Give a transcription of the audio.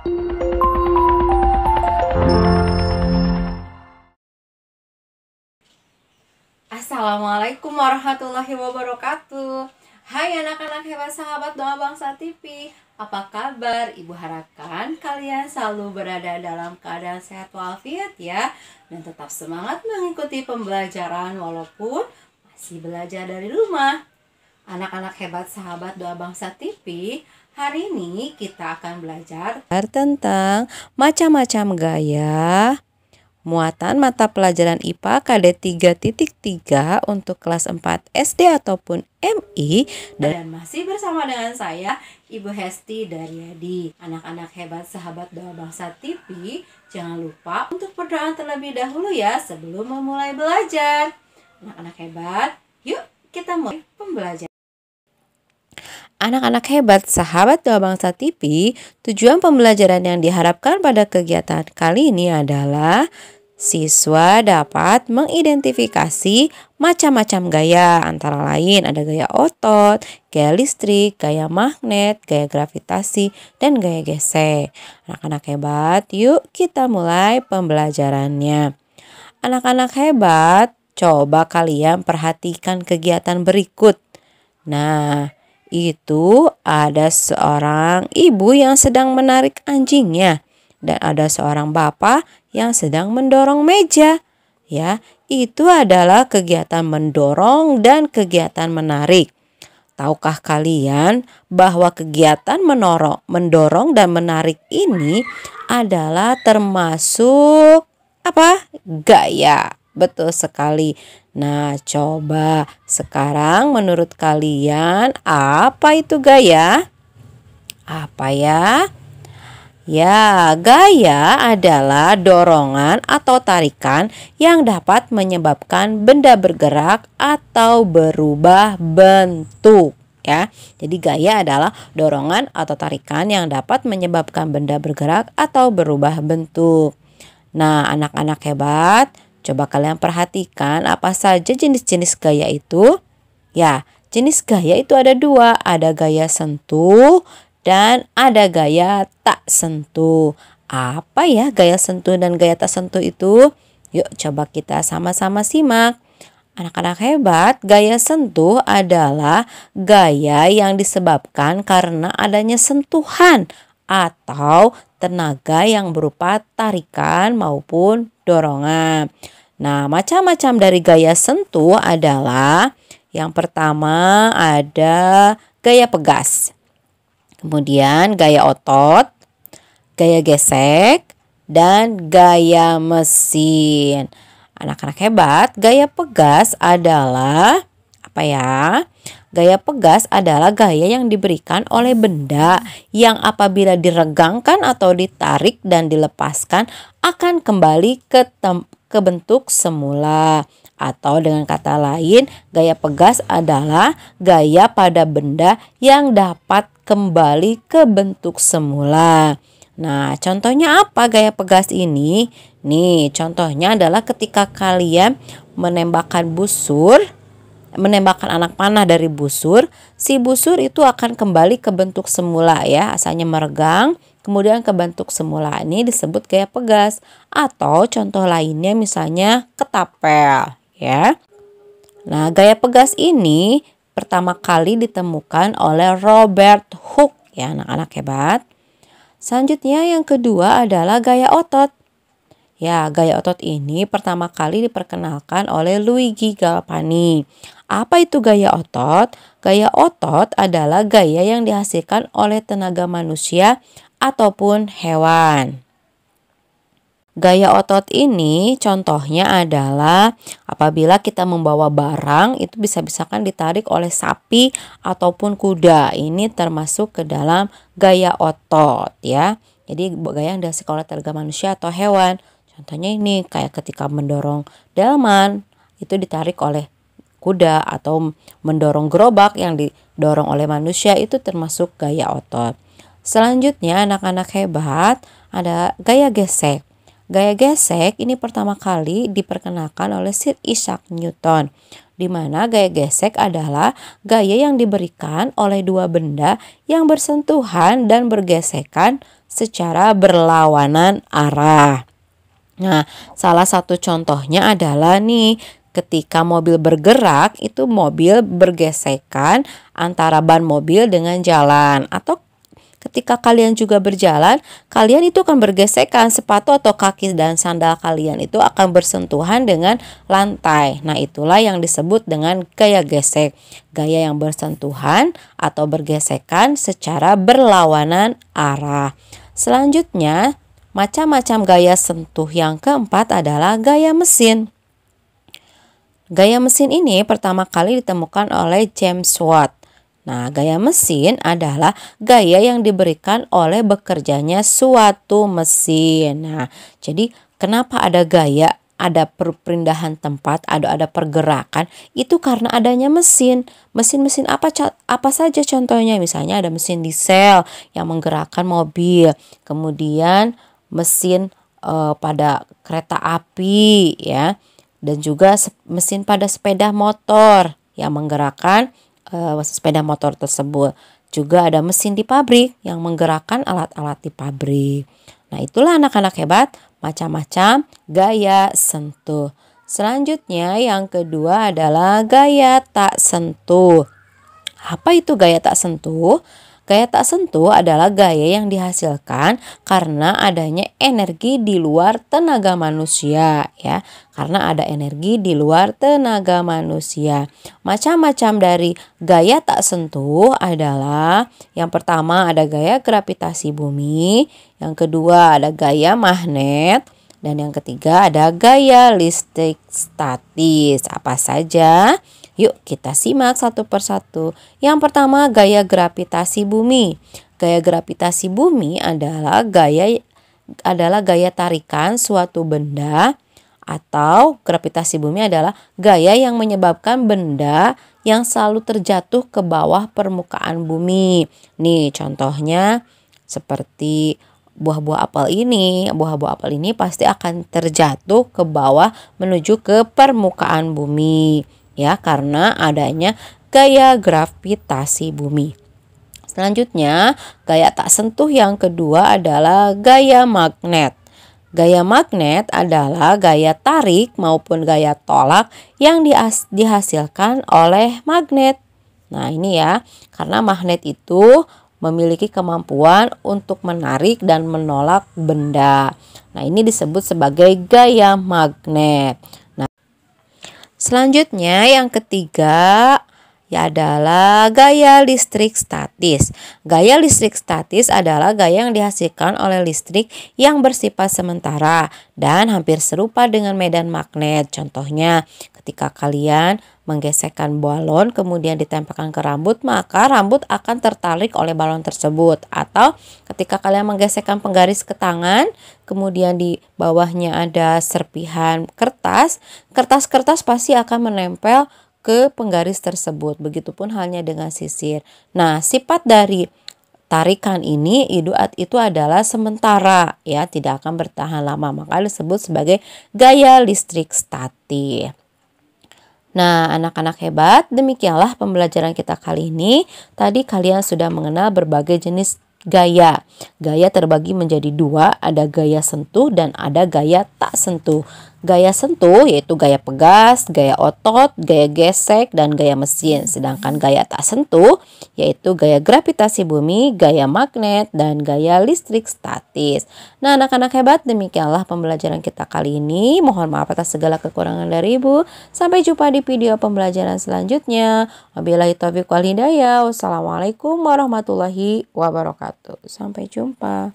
Assalamualaikum warahmatullahi wabarakatuh. Hai anak-anak hebat sahabat Doa Bangsa TV. Apa kabar? Ibu harapkan kalian selalu berada dalam keadaan sehat walafiat ya. Dan tetap semangat mengikuti pembelajaran walaupun masih belajar dari rumah. Anak-anak hebat sahabat Doa Bangsa TV, hari ini kita akan belajar tentang macam-macam gaya muatan mata pelajaran IPA KD 3.3 untuk kelas 4 SD ataupun MI, dan masih bersama dengan saya Ibu Hesti Daryadi. Anak-anak hebat sahabat Doa Bangsa TV, jangan lupa untuk berdoa terlebih dahulu ya sebelum memulai belajar. Anak-anak hebat, yuk kita mulai pembelajaran. Anak-anak hebat sahabat Doa Bangsa TV, tujuan pembelajaran yang diharapkan pada kegiatan kali ini adalah siswa dapat mengidentifikasi macam-macam gaya, antara lain ada gaya otot, gaya listrik, gaya magnet, gaya gravitasi, dan gaya gesek. Anak-anak hebat, yuk kita mulai pembelajarannya. Anak-anak hebat, coba kalian perhatikan kegiatan berikut. Nah, itu ada seorang ibu yang sedang menarik anjingnya dan ada seorang bapak yang sedang mendorong meja. Ya, itu adalah kegiatan mendorong dan kegiatan menarik. Tahukah kalian bahwa kegiatan mendorong dan menarik ini adalah termasuk apa? Gaya. Betul sekali. Nah, coba sekarang menurut kalian apa itu gaya? Apa ya? Ya, gaya adalah dorongan atau tarikan yang dapat menyebabkan benda bergerak atau berubah bentuk. Ya, jadi gaya adalah dorongan atau tarikan yang dapat menyebabkan benda bergerak atau berubah bentuk. Nah, anak-anak hebat, coba kalian perhatikan apa saja jenis-jenis gaya itu. Ya, jenis gaya itu ada dua. Ada gaya sentuh dan ada gaya tak sentuh. Apa ya gaya sentuh dan gaya tak sentuh itu? Yuk coba kita sama-sama simak. Anak-anak hebat, gaya sentuh adalah gaya yang disebabkan karena adanya sentuhan atau tenaga yang berupa tarikan maupun dorongan. Nah, macam-macam dari gaya sentuh adalah yang pertama ada gaya pegas, kemudian gaya otot, gaya gesek, dan gaya mesin. Anak-anak hebat, gaya pegas adalah apa ya? Gaya pegas adalah gaya yang diberikan oleh benda yang apabila diregangkan atau ditarik dan dilepaskan akan kembali ke bentuk semula. Atau dengan kata lain, gaya pegas adalah gaya pada benda yang dapat kembali ke bentuk semula. Nah, contohnya apa gaya pegas ini? Nih, contohnya adalah ketika kalian menembakkan anak panah dari busur, si busur itu akan kembali ke bentuk semula ya, asalnya meregang, kemudian ke bentuk semula. Ini disebut gaya pegas. Atau contoh lainnya misalnya ketapel ya. Nah, gaya pegas ini pertama kali ditemukan oleh Robert Hooke ya, anak-anak hebat. Selanjutnya yang kedua adalah gaya otot. Ya, gaya otot ini pertama kali diperkenalkan oleh Luigi Galvani. Apa itu gaya otot? Gaya otot adalah gaya yang dihasilkan oleh tenaga manusia ataupun hewan. Gaya otot ini contohnya adalah apabila kita membawa barang itu bisa-bisakan ditarik oleh sapi ataupun kuda. Ini termasuk ke dalam gaya otot ya. Jadi gaya yang dihasilkan oleh tenaga manusia atau hewan. Contohnya ini kayak ketika mendorong delman itu ditarik oleh kuda atau mendorong gerobak yang didorong oleh manusia itu termasuk gaya otot. Selanjutnya anak-anak hebat ada gaya gesek. Gaya gesek ini pertama kali diperkenalkan oleh Sir Isaac Newton. di mana gaya gesek adalah gaya yang diberikan oleh dua benda yang bersentuhan dan bergesekan secara berlawanan arah. Nah, salah satu contohnya adalah nih, ketika mobil bergerak, itu mobil bergesekan antara ban mobil dengan jalan. Atau ketika kalian juga berjalan, kalian itu akan bergesekan, sepatu atau kaki dan sandal kalian itu akan bersentuhan dengan lantai. Nah, itulah yang disebut dengan gaya gesek. Gaya yang bersentuhan atau bergesekan secara berlawanan arah. Selanjutnya, macam-macam gaya sentuh yang keempat adalah gaya mesin. Gaya mesin ini pertama kali ditemukan oleh James Watt. Nah, gaya mesin adalah gaya yang diberikan oleh bekerjanya suatu mesin. Nah, jadi kenapa ada gaya, ada perpindahan tempat, ada pergerakan, itu karena adanya mesin. Mesin-mesin apa saja contohnya? Misalnya ada mesin diesel yang menggerakkan mobil, kemudian mesin pada kereta api ya, dan juga mesin pada sepeda motor yang menggerakkan sepeda motor tersebut. Juga ada mesin di pabrik yang menggerakkan alat-alat di pabrik. Nah, itulah anak-anak hebat, macam-macam gaya sentuh. Selanjutnya yang kedua adalah gaya tak sentuh. Apa itu gaya tak sentuh? Gaya tak sentuh adalah gaya yang dihasilkan karena adanya energi di luar tenaga manusia ya. Karena ada energi di luar tenaga manusia. Macam-macam dari gaya tak sentuh adalah yang pertama ada gaya gravitasi bumi, yang kedua ada gaya magnet, dan yang ketiga ada gaya listrik statis. Apa saja? Yuk kita simak satu persatu. Yang pertama gaya gravitasi bumi. Gaya gravitasi bumi adalah gaya tarikan suatu benda, atau gravitasi bumi adalah gaya yang menyebabkan benda yang selalu terjatuh ke bawah permukaan bumi. Nih contohnya seperti buah-buah apel ini. Buah-buah apel ini pasti akan terjatuh ke bawah menuju ke permukaan bumi ya, karena adanya gaya gravitasi bumi. Selanjutnya, gaya tak sentuh yang kedua adalah gaya magnet. Gaya magnet adalah gaya tarik maupun gaya tolak yang dihasilkan oleh magnet. Nah, ini ya, karena magnet itu memiliki kemampuan untuk menarik dan menolak benda. Nah, ini disebut sebagai gaya magnet. Selanjutnya yang ketiga adalah gaya listrik statis. Gaya listrik statis adalah gaya yang dihasilkan oleh listrik yang bersifat sementara dan hampir serupa dengan medan magnet. Contohnya, ketika kalian menggesekkan balon kemudian ditempelkan ke rambut, maka rambut akan tertarik oleh balon tersebut. Atau ketika kalian menggesekkan penggaris ke tangan, kemudian di bawahnya ada serpihan kertas, kertas pasti akan menempel ke penggaris tersebut. Begitupun halnya dengan sisir. Nah, sifat dari tarikan ini itu adalah sementara ya, tidak akan bertahan lama, maka disebut sebagai gaya listrik statis. Nah, anak-anak hebat, demikianlah pembelajaran kita kali ini. Tadi kalian sudah mengenal berbagai jenis gaya. Gaya terbagi menjadi dua, ada gaya sentuh dan ada gaya tak sentuh. Gaya sentuh yaitu gaya pegas, gaya otot, gaya gesek, dan gaya mesin. Sedangkan gaya tak sentuh yaitu gaya gravitasi bumi, gaya magnet, dan gaya listrik statis. Nah, anak-anak hebat, demikianlah pembelajaran kita kali ini. Mohon maaf atas segala kekurangan dari Ibu. Sampai jumpa di video pembelajaran selanjutnya. Wabillahi taufiq wal hidayah. Wassalamualaikum warahmatullahi wabarakatuh. Sampai jumpa.